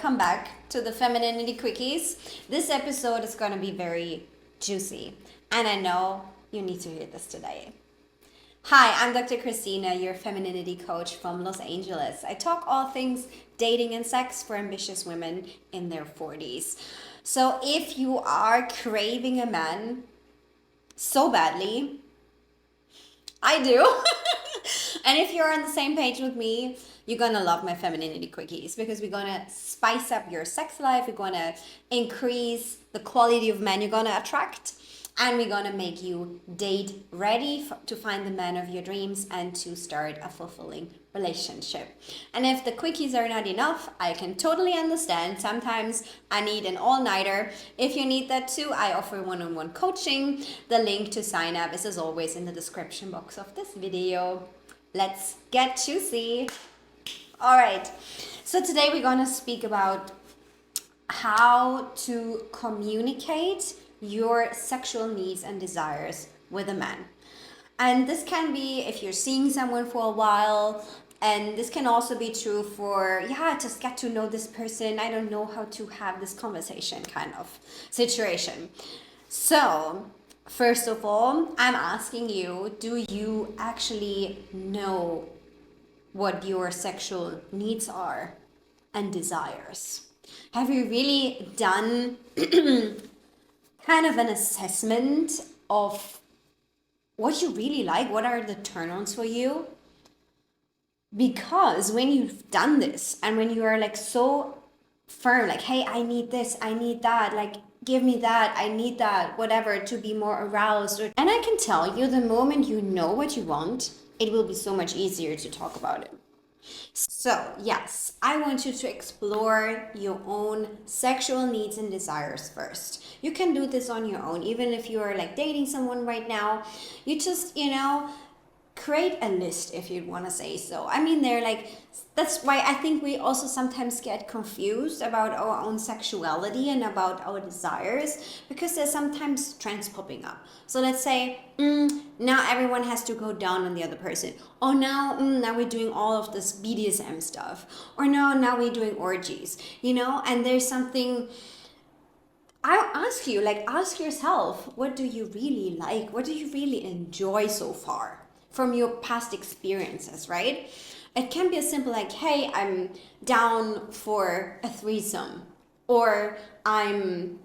welcome back to the Femininity Quickies. This episode is going to be very juicy, and I know you need to hear this today. Hi, I'm Dr. Christina, your femininity coach from Los Angeles. I talk all things dating and sex for ambitious women in their 40s. So if you are craving a man so badly, I do. And if you're on the same page with me, you're gonna love my femininity quickies because we're gonna spice up your sex life, we're gonna increase the quality of men you're gonna attract, and we're gonna make you date ready to find the man of your dreams and to start a fulfilling relationship. And if the quickies are not enough, I can totally understand. Sometimes I need an all-nighter. If you need that too, I offer one-on-one coaching. The link to sign up is as always in the description box of this video. Let's get juicy. All right, so today we're gonna speak about how to communicate your sexual needs and desires with a man. And this can be if you're seeing someone for a while, and this can also be true for, just get to know this person. I don't know how to have this conversation kind of situation. So, first of all, I'm asking you, do you actually know what your sexual needs are and desires? Have you really done kind of an assessment of what you really like? What are the turn-ons for you? Because when you've done this and when you are like so firm, like, hey, I need this, I need that, like, give me that, I need that, whatever, to be more aroused. And I can tell you, the moment you know what you want, it will be so much easier to talk about it. So, yes, I want you to explore your own sexual needs and desires first. You can do this on your own, even if you are like dating someone right now. You just, create a list if you'd want to say so. I mean, that's why I think we also sometimes get confused about our own sexuality and about our desires, because there's sometimes trends popping up. So let's say, now everyone has to go down on the other person. Or now we're doing all of this BDSM stuff. Or now we're doing orgies, and there's something. I'll ask you, ask yourself, what do you really like? What do you really enjoy so far from your past experiences, right? It can be as simple like, hey, I'm down for a threesome, or I'm,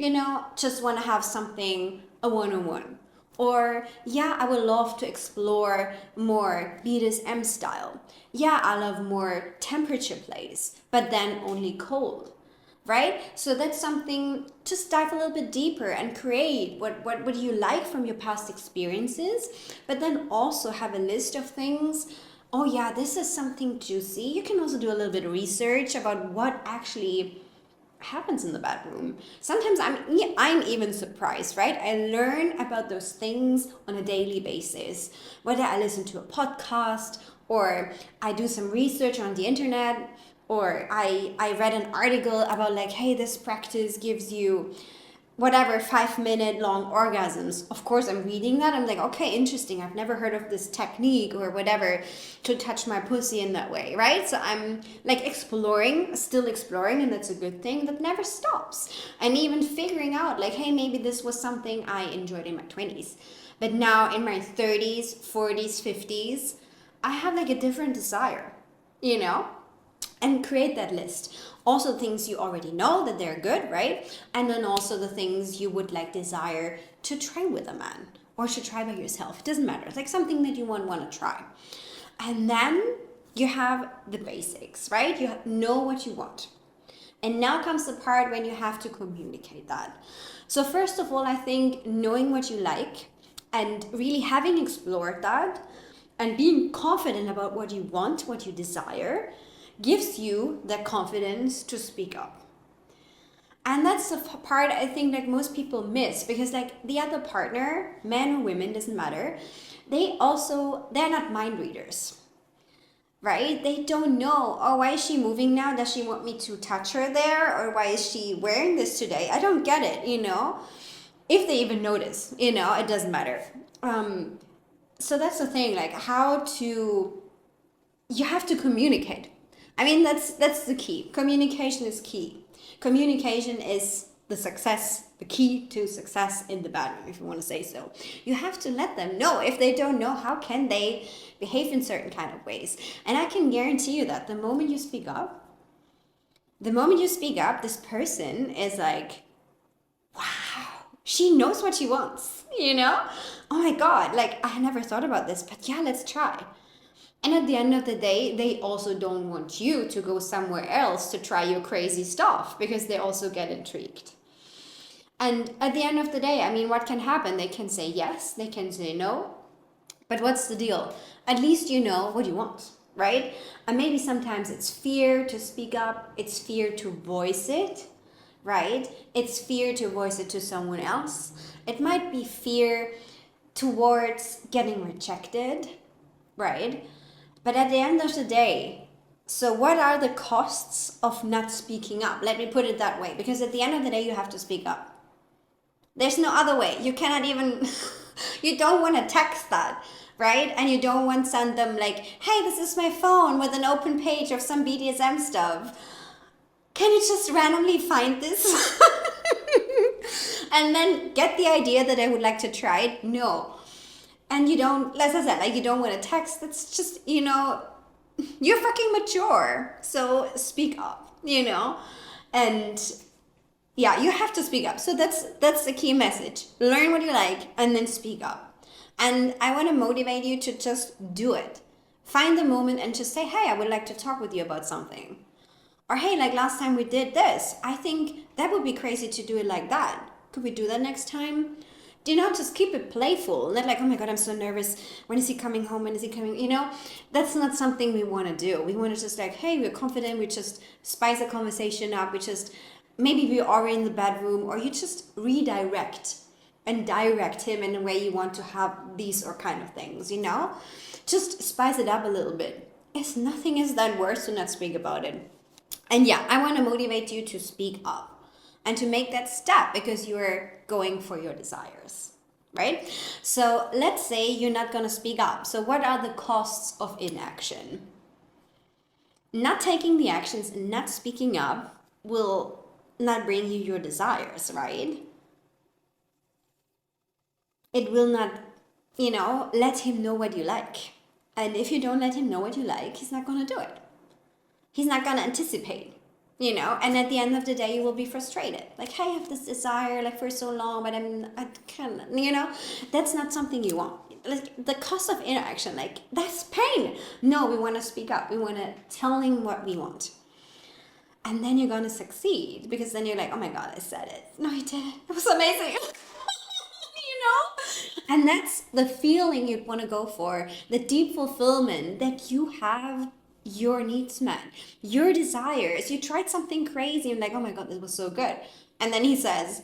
just want to have something, a one-on-one. Or, I would love to explore more BDSM style. I love more temperature plays, but then only cold. Right? So that's something, just dive a little bit deeper and create what do you like from your past experiences, but then also have a list of things. Oh yeah, this is something juicy. You can also do a little bit of research about what actually happens in the bedroom. Sometimes I'm even surprised, right? I learn about those things on a daily basis, whether I listen to a podcast or I do some research on the internet, or I read an article about like, hey, this practice gives you whatever 5-minute long orgasms. Of course, I'm reading that. I'm like, okay, interesting. I've never heard of this technique or whatever to touch my pussy in that way, right? So I'm like still exploring, and that's a good thing. That never stops. And even figuring out like, hey, maybe this was something I enjoyed in my 20s. But now in my 30s, 40s, 50s, I have like a different desire, and create that list. Also things you already know that they're good, right? And then also the things you would like desire to try with a man or to try by yourself. It doesn't matter. It's like something that you want to try. And then you have the basics, right? You know what you want. And now comes the part when you have to communicate that. So first of all, I think knowing what you like and really having explored that and being confident about what you want, what you desire, gives you the confidence to speak up. And that's the part I think like most people miss, because like the other partner, men or women, doesn't matter, they're not mind readers, right? They don't know, oh, why is she moving now? Does she want me to touch her there? Or why is she wearing this today? I don't get it, if they even notice, it doesn't matter. So that's the thing, like you have to communicate. I mean, that's the key. Communication is key. Communication is the key to success in the bedroom, if you want to say so. You have to let them know. If they don't know, how can they behave in certain kind of ways? And I can guarantee you that the moment you speak up, this person is like, wow, she knows what she wants, you know? Oh my God, like I never thought about this, but yeah, let's try. And at the end of the day, they also don't want you to go somewhere else to try your crazy stuff because they also get intrigued. And at the end of the day, I mean, what can happen? They can say yes, they can say no, but what's the deal? At least you know what you want, right? And maybe sometimes it's fear to speak up, it's fear to voice it, right? It's fear to voice it to someone else. It might be fear towards getting rejected, right? But at the end of the day, so what are the costs of not speaking up? Let me put it that way, because at the end of the day, you have to speak up. There's no other way. You cannot even, you don't want to text that, right? And you don't want to send them like, hey, this is my phone with an open page of some BDSM stuff. Can you just randomly find this? And then get the idea that I would like to try it? No. And you don't, as I said, like you don't want to text. That's just, you're fucking mature. So speak up, And yeah, you have to speak up. So that's the key message. Learn what you like and then speak up. And I want to motivate you to just do it. Find the moment and just say, hey, I would like to talk with you about something. Or hey, like last time we did this. I think that would be crazy to do it like that. Could we do that next time? Do not just keep it playful. Not like, oh my God, I'm so nervous. When is he coming home? When is he coming? That's not something we want to do. We want to just like, hey, we're confident. We just spice the conversation up. Maybe we are in the bedroom, or you just redirect and direct him in a way you want to have these or kind of things, Just spice it up a little bit. Nothing is that worse to not speak about it. And yeah, I want to motivate you to speak up and to make that step because you're going for your desires, right? So let's say you're not going to speak up. So what are the costs of inaction? Not taking the actions and not speaking up will not bring you your desires, right? It will not, let him know what you like. And if you don't let him know what you like, he's not going to do it. He's not going to anticipate, and at the end of the day, you will be frustrated. Like, hey, I have this desire like for so long, but I can't, that's not something you want. Like the cost of interaction, like that's pain. No, we want to speak up. We want to tell him what we want. And then you're going to succeed because then you're like, oh my God, I said it. No, you did it. It was amazing. And that's the feeling you'd want to go for, the deep fulfillment that you have your needs met, your desires. You tried something crazy and like, oh my God, this was so good. And then he says,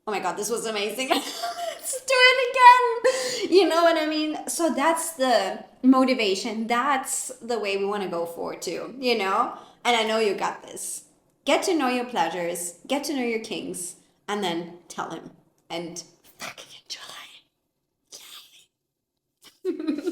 oh my God, this was amazing. Let's do it again. You know what I mean? So that's the motivation. That's the way we want to go for too, And I know you got this. Get to know your pleasures, get to know your kinks, and then tell him. And fucking enjoy. Yay.